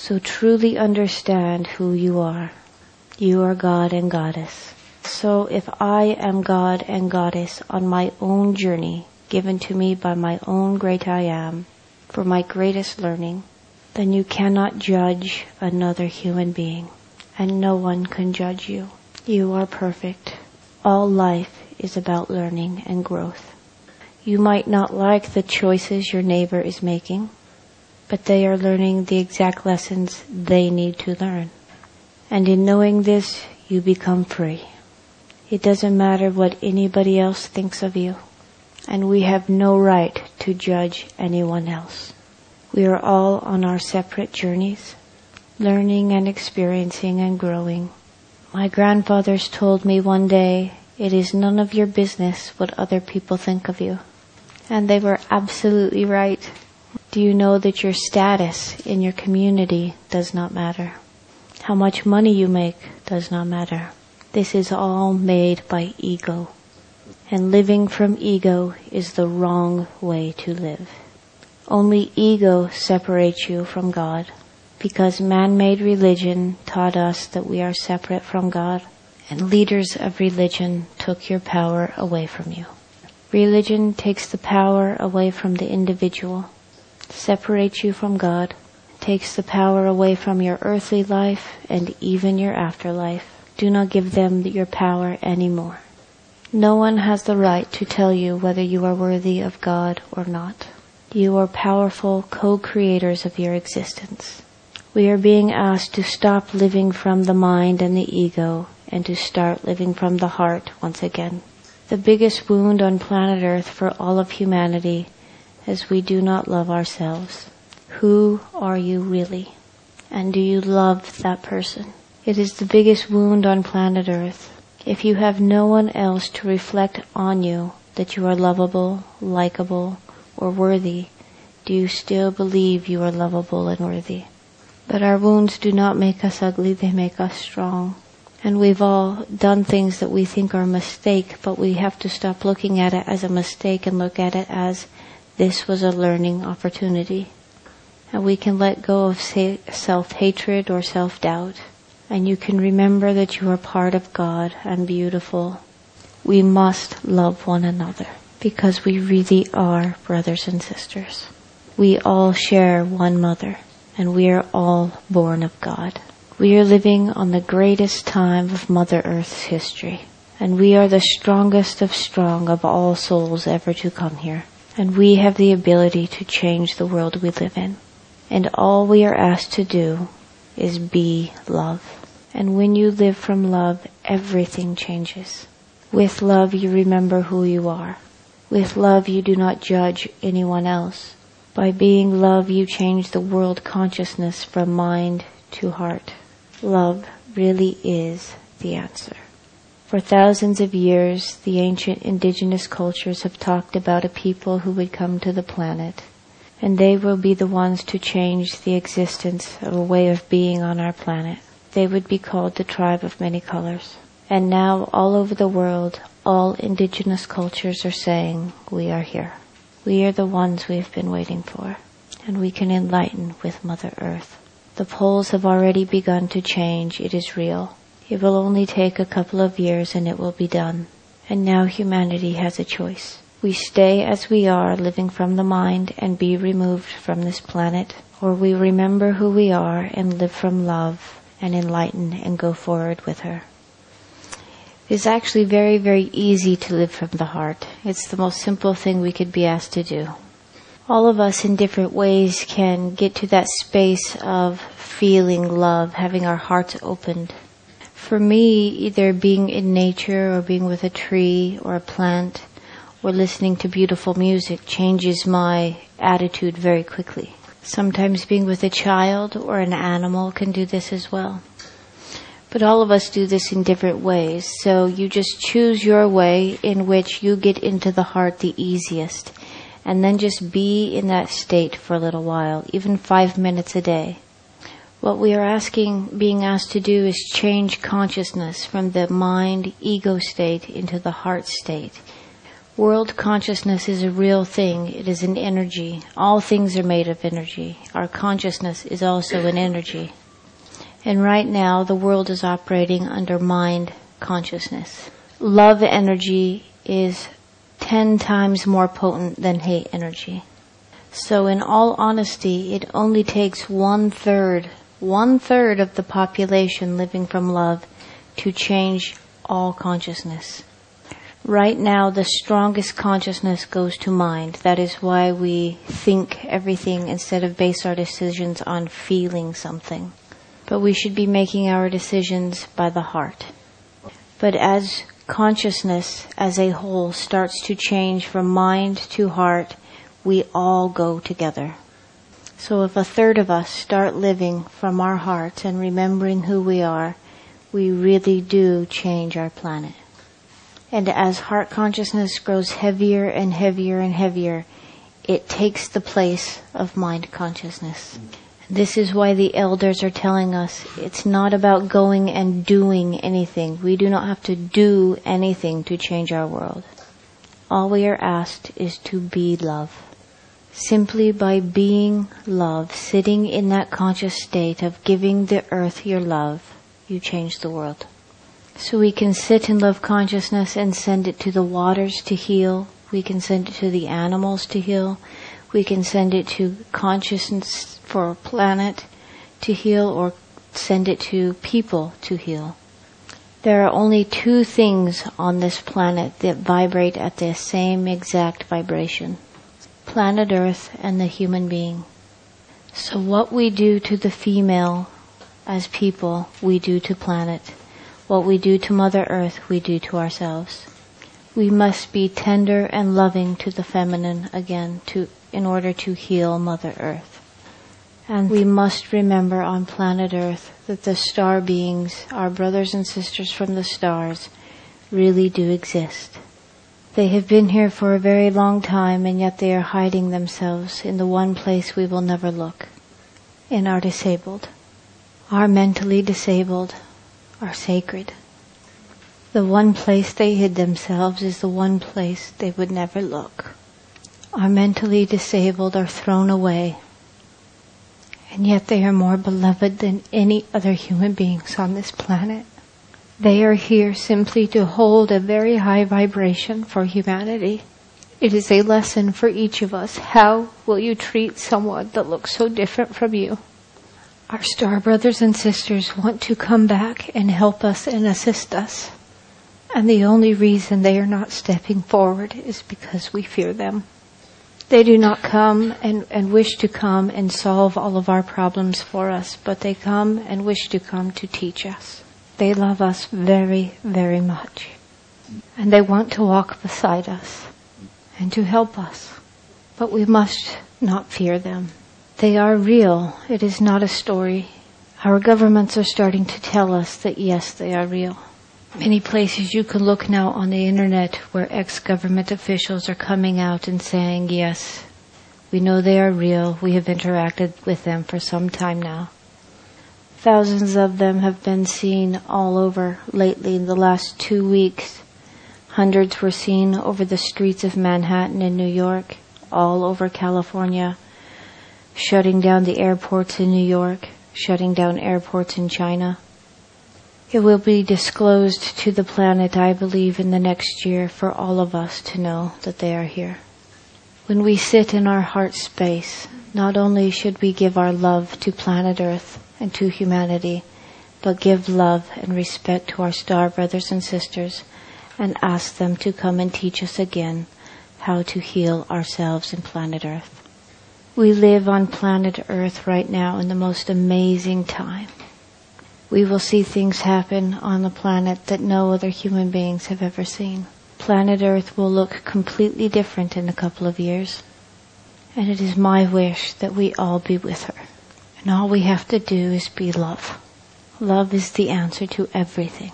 So truly understand who you are. You are God and Goddess. So if I am God and Goddess on my own journey, given to me by my own great I Am, for my greatest learning, then you cannot judge another human being, and no one can judge you. You are perfect. All life is about learning and growth. You might not like the choices your neighbor is making, but they are learning the exact lessons they need to learn. And in knowing this, you become free. It doesn't matter what anybody else thinks of you, and we have no right to judge anyone else. We are all on our separate journeys, learning and experiencing and growing. My grandfathers told me one day, it is none of your business what other people think of you. And they were absolutely right. Do you know that your status in your community does not matter? How much money you make does not matter. This is all made by ego. And living from ego is the wrong way to live. Only ego separates you from God, because man-made religion taught us that we are separate from God, and leaders of religion took your power away from you. Religion takes the power away from the individual, separates you from God, takes the power away from your earthly life and even your afterlife. Do not give them your power anymore. No one has the right to tell you whether you are worthy of God or not. You are powerful co-creators of your existence. We are being asked to stop living from the mind and the ego and to start living from the heart once again. The biggest wound on planet Earth for all of humanity is we do not love ourselves. Who are you really? And do you love that person? It is the biggest wound on planet Earth. If you have no one else to reflect on you that you are lovable, likable, or worthy, do you still believe you are lovable and worthy? But our wounds do not make us ugly, they make us strong. And we've all done things that we think are a mistake, but we have to stop looking at it as a mistake and look at it as this was a learning opportunity. And we can let go of self-hatred or self-doubt. And you can remember that you are part of God and beautiful. We must love one another because we really are brothers and sisters. We all share one mother and we are all born of God. We are living on the greatest time of Mother Earth's history. And we are the strongest of strong of all souls ever to come here. And we have the ability to change the world we live in. And all we are asked to do is be love. And when you live from love, everything changes. With love, you remember who you are. With love, you do not judge anyone else. By being love, you change the world consciousness from mind to heart. Love really is the answer. For thousands of years, the ancient indigenous cultures have talked about a people who would come to the planet, and they will be the ones to change the existence of a way of being on our planet. They would be called the tribe of many colors. And now, all over the world, all indigenous cultures are saying, we are here. We are the ones we have been waiting for, and we can enlighten with Mother Earth. The poles have already begun to change. It is real. It will only take a couple of years and it will be done. And now humanity has a choice. We stay as we are, living from the mind and be removed from this planet, or we remember who we are and live from love and enlighten and go forward with her. It's actually very, very easy to live from the heart. It's the most simple thing we could be asked to do. All of us in different ways can get to that space of feeling love, having our hearts opened. For me, either being in nature or being with a tree or a plant or listening to beautiful music changes my attitude very quickly. Sometimes being with a child or an animal can do this as well. But all of us do this in different ways, so you just choose your way in which you get into the heart the easiest, and then just be in that state for a little while, even 5 minutes a day. What we are being asked to do is change consciousness from the mind, ego state into the heart state, World consciousness is a real thing. It is an energy. All things are made of energy. Our consciousness is also an energy. And right now, the world is operating under mind consciousness. Love energy is 10 times more potent than hate energy. So in all honesty, it only takes 1/3 of the population living from love to change all consciousness. Right now, the strongest consciousness goes to mind. That is why we think everything instead of base our decisions on feeling something. But we should be making our decisions by the heart. But as consciousness as a whole starts to change from mind to heart, we all go together. So if 1/3 of us start living from our hearts and remembering who we are, we really do change our planet. And as heart consciousness grows heavier and heavier and heavier, it takes the place of mind consciousness. This is why the elders are telling us it's not about going and doing anything. We do not have to do anything to change our world. All we are asked is to be love. Simply by being love, sitting in that conscious state of giving the earth your love, you change the world. So we can sit in love consciousness and send it to the waters to heal. We can send it to the animals to heal. We can send it to consciousness for a planet to heal, or send it to people to heal. There are only 2 things on this planet that vibrate at the same exact vibration: planet Earth and the human being. So what we do to the female as people, we do to planet. What we do to Mother Earth, we do to ourselves. We must be tender and loving to the feminine again in order to heal Mother Earth. And we must remember on planet Earth that the star beings, our brothers and sisters from the stars, really do exist. They have been here for a very long time, and yet they are hiding themselves in the one place we will never look, in our disabled. Our mentally disabled are sacred. The one place they hid themselves is the one place they would never look. Our mentally disabled are thrown away, and yet they are more beloved than any other human beings on this planet. They are here simply to hold a very high vibration for humanity. It is a lesson for each of us. How will you treat someone that looks so different from you? Our star brothers and sisters want to come back and help us and assist us. And the only reason they are not stepping forward is because we fear them. They do not come and wish to come and solve all of our problems for us, but they come and wish to come to teach us. They love us very, very much. And they want to walk beside us and to help us. But we must not fear them. They are real. It is not a story. Our governments are starting to tell us that yes, they are real. Many places you can look now on the internet where ex-government officials are coming out and saying, yes, we know they are real. We have interacted with them for some time now. Thousands of them have been seen all over lately in the last 2 weeks. Hundreds were seen over the streets of Manhattan and New York, all over California, shutting down the airports in New York, shutting down airports in China. It will be disclosed to the planet, I believe, in the next year for all of us to know that they are here. When we sit in our heart space, not only should we give our love to planet Earth and to humanity, but give love and respect to our star brothers and sisters and ask them to come and teach us again how to heal ourselves in planet Earth. We live on planet Earth right now in the most amazing time. We will see things happen on the planet that no other human beings have ever seen. Planet Earth will look completely different in a couple of years. And it is my wish that we all be with her. And all we have to do is be love. Love is the answer to everything.